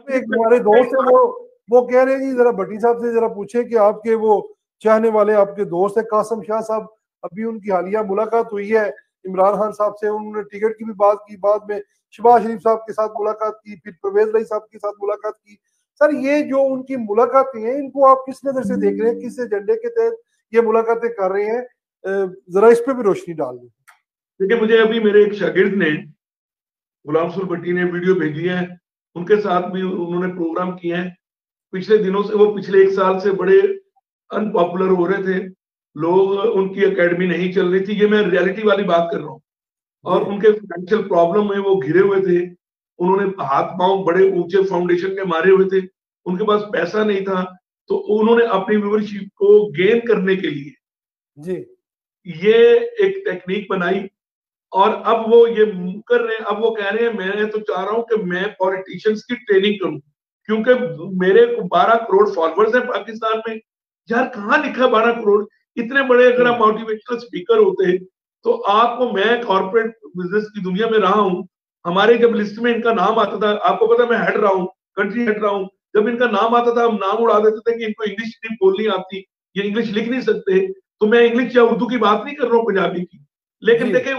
एक हमारे दोस्त है वो कह रहे हैं जी, जरा भट्टी साहब से जरा पूछे कि आपके वो चाहने वाले आपके दोस्त है कासिम शाह साहब, अभी उनकी हालिया मुलाकात हुई है इमरान खान साहब से, उन्होंने टिकट की भी बात की, बाद में शहबाज शरीफ साहब के साथ मुलाकात की, फिर परवेज रई साहब के साथ मुलाकात की। सर ये जो उनकी मुलाकातें हैं इनको आप किस नजर से देख रहे हैं, किस एजेंडे के तहत ये मुलाकातें कर रहे हैं, जरा इस पे भी रोशनी डाल दें। देखिए, मुझे अभी मेरे एक शागिर्द ने, गुलाम रसूल भट्टी ने वीडियो भेजी है, उनके साथ भी उन्होंने प्रोग्राम किए हैं पिछले दिनों से। वो पिछले 1 साल से बड़े अनपॉपुलर हो रहे थे, लोग, उनकी एकेडमी नहीं चल रही थी, ये मैं रियलिटी वाली बात कर रहा हूँ। और उनके फाइनेंशियल प्रॉब्लम में वो घिरे हुए थे, उन्होंने हाथ पांव बड़े ऊंचे फाउंडेशन के मारे हुए थे, उनके पास पैसा नहीं था, तो उन्होंने अपनी व्यूवरशिप को गेन करने के लिए जी ये एक टेक्निक बनाई, और अब वो ये कर रहे हैं। अब वो कह रहे हैं मैं तो चाह रहा हूं कि मैं पॉलिटिशियंस की ट्रेनिंग करूं, क्योंकि मेरे 12 करोड़ फॉलोअर्स हैं पाकिस्तान में। यार कहाँ लिखा है 12 करोड़? इतने बड़े अगर आप मोटिवेशनल स्पीकर होते तो आपको, मैं कॉर्पोरेट बिजनेस की दुनिया में रहा हूं, हमारे जब लिस्ट में इनका नाम आता था, आपको पता मैं हट रहा हूँ, कंट्री हट रहा हूँ, जब इनका नाम आता था हम नाम उड़ा देते थे कि इनको इंग्लिश नहीं बोलनी आती, ये इंग्लिश लिख नहीं सकते। तो मैं इंग्लिश या उर्दू की बात नहीं कर रहा हूँ, पंजाबी की। लेकिन देखें,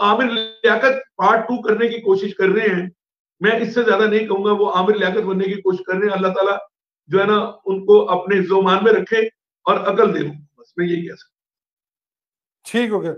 आमिर लियाकत पार्ट 2 करने की कोशिश कर रहे हैं। मैं इससे ज्यादा नहीं कहूंगा, वो आमिर लियाकत बनने की कोशिश कर रहे हैं। अल्लाह ताला जो है ना उनको अपने ज़ुबान में रखे और अकल दे, बस मैं यही कह सकता हूं। ठीक हो गया।